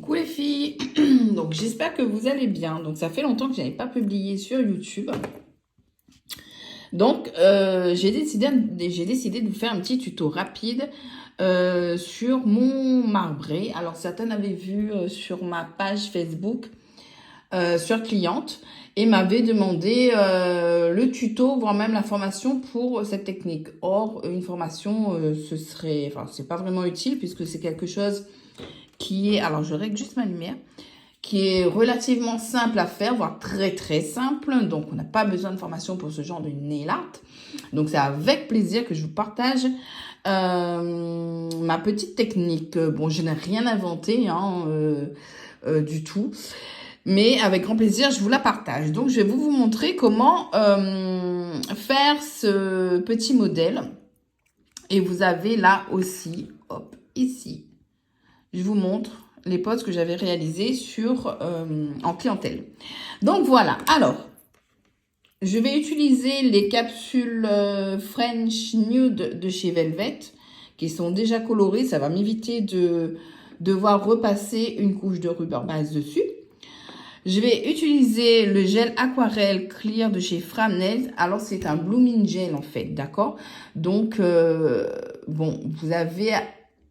Coucou les filles, donc j'espère que vous allez bien. Donc ça fait longtemps que je n'avais pas publié sur YouTube. Donc j'ai décidé de vous faire un petit tuto rapide sur mon marbré. Alors certaines avaient vu sur ma page Facebook sur cliente et m'avaient demandé le tuto, voire même la formation pour cette technique. Or une formation c'est pas vraiment utile puisque c'est quelque chose qui est, alors je règle juste ma lumière, qui est relativement simple à faire, voire très très simple. Donc on n'a pas besoin de formation pour ce genre de nail art. Donc c'est avec plaisir que je vous partage ma petite technique. Bon, je n'ai rien inventé du tout, mais avec grand plaisir je vous la partage. Donc je vais vous montrer comment faire ce petit modèle. Et vous avez là aussi, hop, ici, je vous montre les posts que j'avais réalisés en clientèle. Donc voilà, alors, je vais utiliser les capsules French Nude de chez Velvet, qui sont déjà colorées. Ça va m'éviter de devoir repasser une couche de rubber base dessus. Je vais utiliser le gel aquarelle clear de chez Framnails. Alors, c'est un blooming gel en fait, d'accord? Donc, bon, vous avez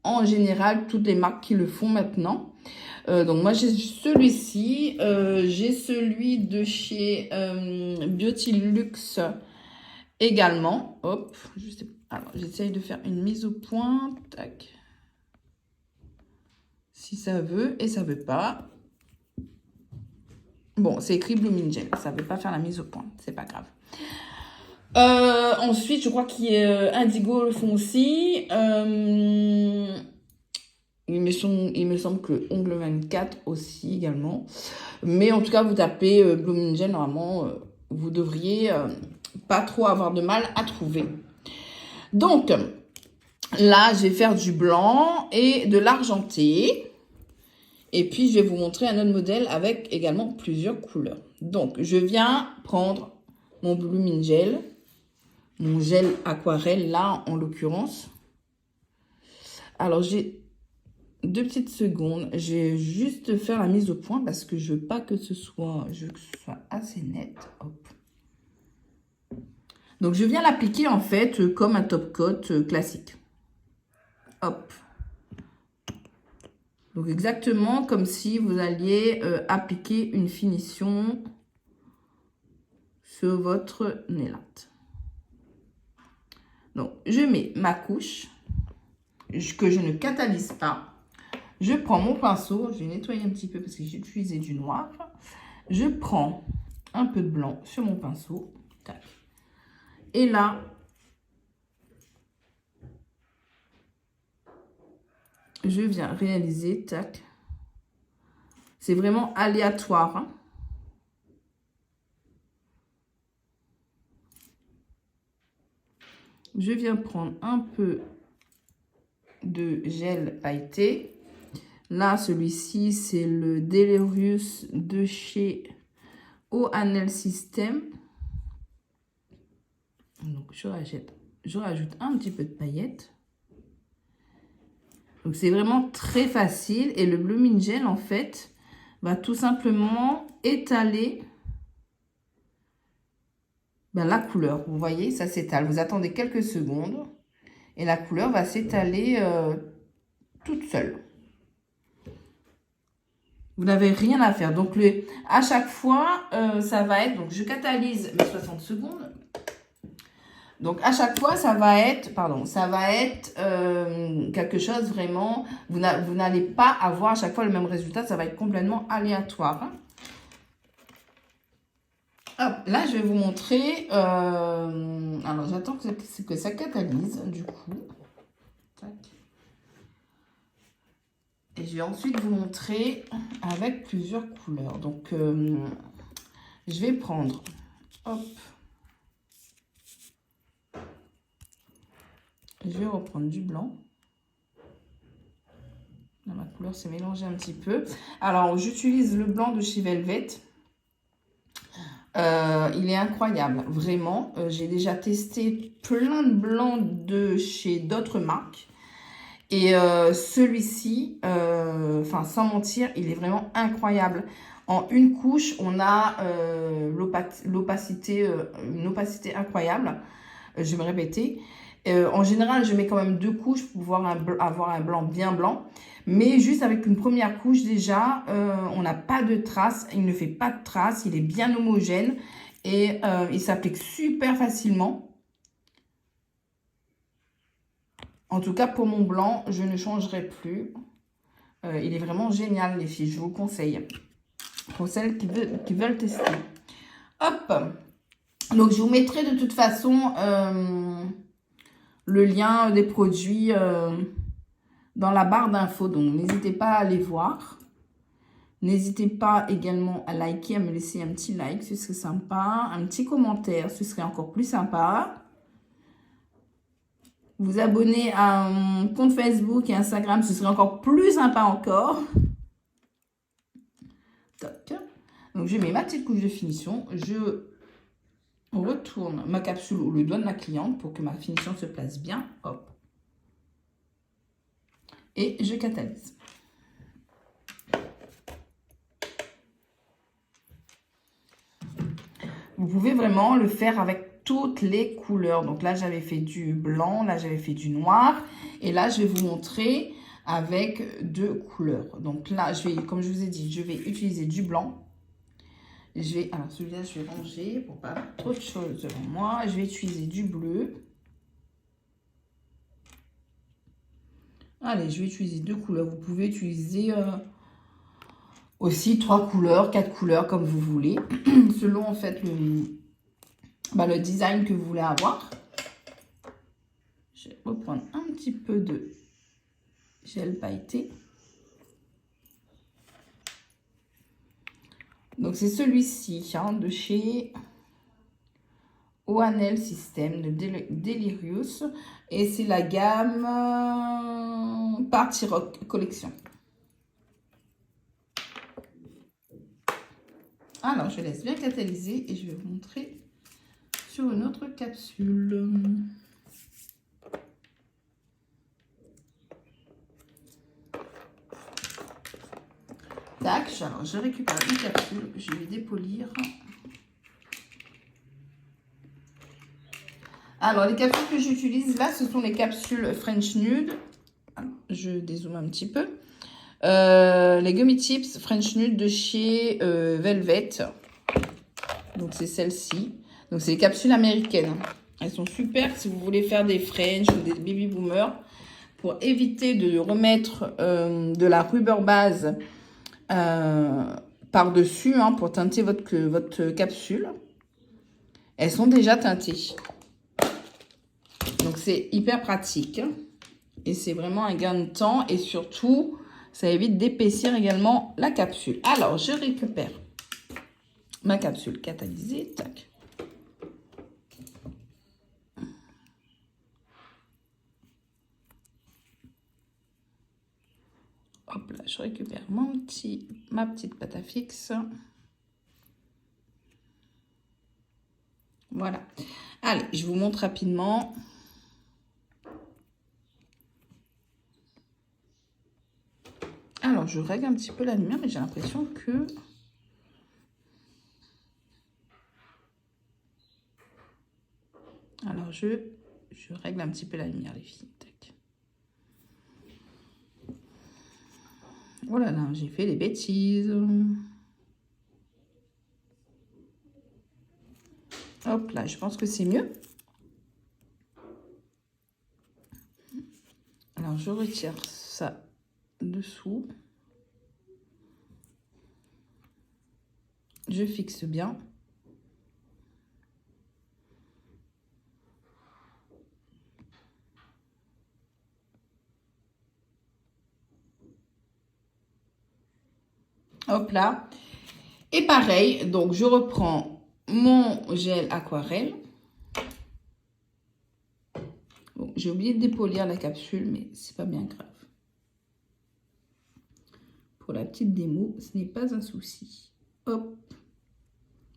en général toutes les marques qui le font maintenant. Donc moi j'ai celui-ci, j'ai celui de chez Beauty Luxe également. Hop, alors j'essaye de faire une mise au point. Tac. Si ça veut et ça veut pas. Bon, c'est écrit Blooming Gel, ça veut pas faire la mise au point, c'est pas grave. Ensuite, je crois qu'il y a Indigo le font aussi. Il me semble que Ongle 24 aussi également. Mais en tout cas, vous tapez Blooming Gel, normalement, vous devriez pas trop avoir de mal à trouver. Donc, là, je vais faire du blanc et de l'argenté. Et puis, je vais vous montrer un autre modèle avec également plusieurs couleurs. Donc, je viens prendre mon Blooming Gel, mon gel aquarelle, là, en l'occurrence. Alors, j'ai 2 petites secondes. Je vais juste faire la mise au point parce que je veux pas que ce soit, je veux que ce soit assez net. Hop. Donc, je viens l'appliquer en fait comme un top coat classique. Hop. Donc, exactement comme si vous alliez appliquer une finition sur votre nail art. Donc, je mets ma couche que je ne catalyse pas. Je prends mon pinceau, je vais nettoyer un petit peu parce que j'ai utilisé du noir. Je prends un peu de blanc sur mon pinceau. Tac. Et là, je viens réaliser, tac. C'est vraiment aléatoire, hein. Je viens prendre un peu de gel pailleté. Là, celui-ci, c'est le Delirious de chez O-Anel System. Donc, je rajoute un petit peu de paillettes. Donc, c'est vraiment très facile. Et le Blooming Gel, en fait, va tout simplement étaler la couleur. Vous voyez, ça s'étale. Vous attendez quelques secondes et la couleur va s'étaler toute seule. Vous n'avez rien à faire. Donc, à chaque fois, ça va être... Donc, je catalyse mes 60 secondes. Donc, à chaque fois, ça va être quelque chose vraiment... Vous n'allez pas avoir à chaque fois le même résultat. Ça va être complètement aléatoire. Hop, là, je vais vous montrer... alors, j'attends que ça catalyse, du coup. Tac. Et je vais ensuite vous montrer avec plusieurs couleurs. Donc, je vais prendre, hop, je vais reprendre du blanc. Là, ma couleur s'est mélangée un petit peu. Alors, j'utilise le blanc de chez Velvet. Il est incroyable, vraiment. J'ai déjà testé plein de blancs de chez d'autres marques. Et celui-ci, enfin sans mentir, il est vraiment incroyable. En une couche, on a l'opacité, une opacité incroyable. Je vais me répéter. En général, je mets quand même 2 couches pour pouvoir avoir un blanc bien blanc. Mais juste avec une première couche déjà, on n'a pas de traces. Il ne fait pas de traces. Il est bien homogène. Et il s'applique super facilement. En tout cas, pour mon blanc, je ne changerai plus. Il est vraiment génial, les filles. Je vous le conseille. Pour celles qui veulent tester. Hop. Donc, je vous mettrai de toute façon le lien des produits dans la barre d'infos. Donc, n'hésitez pas à aller voir. N'hésitez pas également à liker, à me laisser un petit like, ce serait sympa. Un petit commentaire, ce serait encore plus sympa. Vous abonner à mon compte Facebook et Instagram, ce serait encore plus sympa encore. Toc. Donc, je mets ma petite couche de finition. Je retourne ma capsule ou le doigt de ma cliente pour que ma finition se place bien. Hop. Et je catalyse. Vous pouvez vraiment le faire avec toutes les couleurs. Donc là, j'avais fait du blanc, là, j'avais fait du noir. Et là, je vais vous montrer avec 2 couleurs. Donc là, je vais, comme je vous ai dit, je vais utiliser du blanc. Alors celui-là, je vais ranger pour pas avoir trop de choses devant moi. Je vais utiliser du bleu. Allez, je vais utiliser 2 couleurs. Vous pouvez utiliser aussi 3 couleurs, 4 couleurs, comme vous voulez. Selon, en fait, le design que vous voulez avoir. Je vais reprendre un petit peu de gel pailleté. Donc, c'est celui-ci, hein, de chez Oanel System, de Delirious. Et c'est la gamme Party Rock Collection. Alors, je laisse bien catalyser et je vais vous montrer sur une autre capsule. Tac, alors je récupère une capsule, je vais dépolir. Alors, les capsules que j'utilise là, ce sont les capsules French Nude. Alors, je dézoome un petit peu. Les Gummy Tips French Nude de chez Velvet. Donc, c'est celle-ci. Donc, c'est les capsules américaines. Elles sont super si vous voulez faire des French ou des baby boomers. Pour éviter de remettre de la rubber base par-dessus, hein, pour teinter votre capsule. Elles sont déjà teintées. Donc, c'est hyper pratique. Et c'est vraiment un gain de temps. Et surtout, ça évite d'épaissir également la capsule. Alors, je récupère ma capsule catalysée. Tac. Hop là, je récupère ma petite pâte à fixe. Voilà. Allez, je vous montre rapidement. Alors, je règle un petit peu la lumière, mais j'ai l'impression que... Alors, je règle un petit peu la lumière, les filles. Tac. Oh là là, j'ai fait des bêtises. Hop là, je pense que c'est mieux. Alors, je retire ça dessous. Je fixe bien. Hop là. Et pareil, donc je reprends mon gel aquarelle. Bon, j'ai oublié de dépolir la capsule, mais c'est pas bien grave. Pour la petite démo, ce n'est pas un souci. Hop.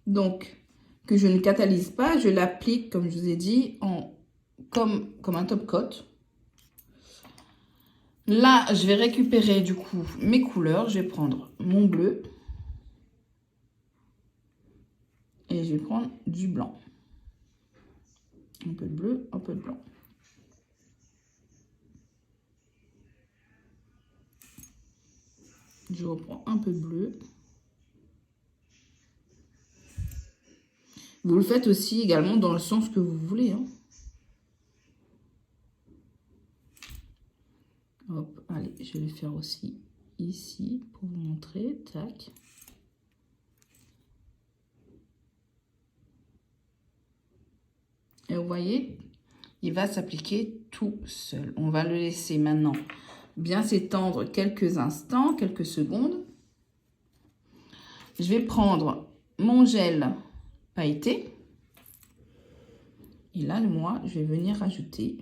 Donc, que je ne catalyse pas, je l'applique, comme je vous ai dit, comme un top coat. Là, je vais récupérer du coup mes couleurs. Je vais prendre mon bleu. Et je vais prendre du blanc. Un peu de bleu, un peu de blanc. Je reprends un peu de bleu. Vous le faites aussi également dans le sens que vous voulez. Hein. Hop, allez, je vais le faire aussi ici pour vous montrer. Tac. Et vous voyez, il va s'appliquer tout seul. On va le laisser maintenant bien s'étendre quelques instants, quelques secondes. Je vais prendre mon gel pailleté. Et là, moi, je vais venir rajouter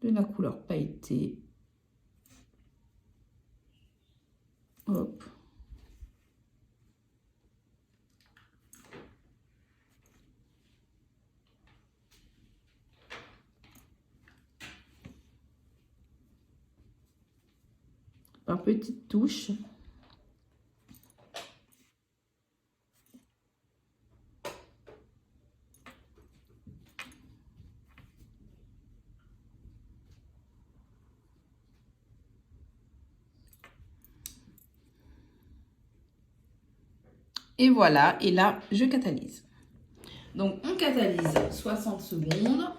de la couleur pailletée. Hop. Par petites touches. Et voilà, et là, je catalyse. Donc, on catalyse 60 secondes.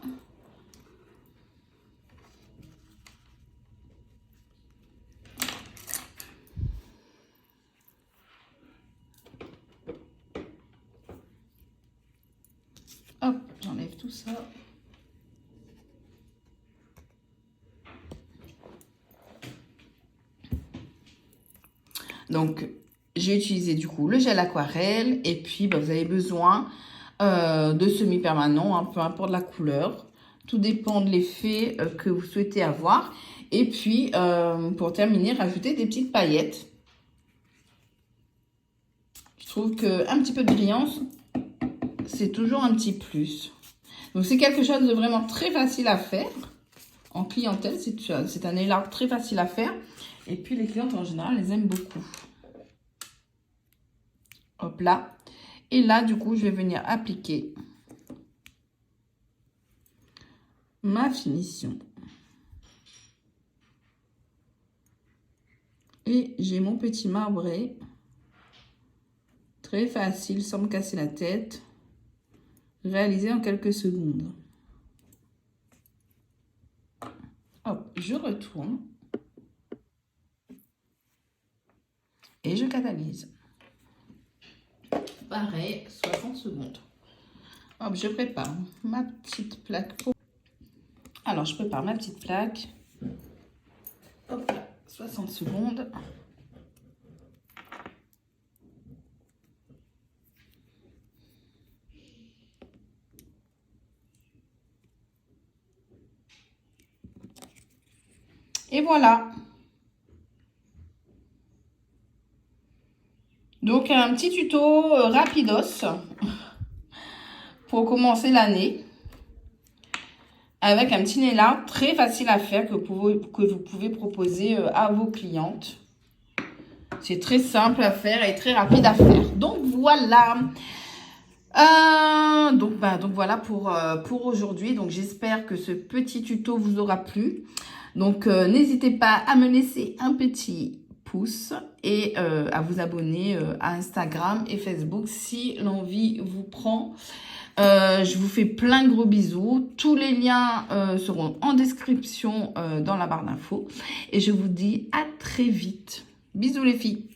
Hop, j'enlève tout ça. Donc, j'ai utilisé du coup le gel aquarelle et puis vous avez besoin de semi-permanent, hein, peu importe la couleur. Tout dépend de l'effet que vous souhaitez avoir. Et puis, pour terminer, rajouter des petites paillettes. Je trouve qu'un petit peu de brillance, c'est toujours un petit plus. Donc, c'est quelque chose de vraiment très facile à faire. En clientèle, c'est un nail art très facile à faire. Et puis, les clientes, en général, les aiment beaucoup. Hop là. Et là, du coup, je vais venir appliquer ma finition. Et j'ai mon petit marbré. Très facile, sans me casser la tête. Réalisé en quelques secondes. Hop, je retourne. Et je catalyse. Pareil, 60 secondes. Hop, je prépare ma petite plaque. Alors, je prépare ma petite plaque. Hop là, 60 secondes. Et voilà. Donc, un petit tuto rapidos pour commencer l'année. Avec un petit nail art très facile à faire que vous pouvez proposer à vos clientes. C'est très simple à faire et très rapide à faire. Donc, voilà. Donc voilà pour aujourd'hui. Donc, j'espère que ce petit tuto vous aura plu. Donc, n'hésitez pas à me laisser un petit pouce et à vous abonner à Instagram et Facebook si l'envie vous prend. Je vous fais plein de gros bisous. Tous les liens seront en description dans la barre d'infos. Et je vous dis à très vite. Bisous les filles.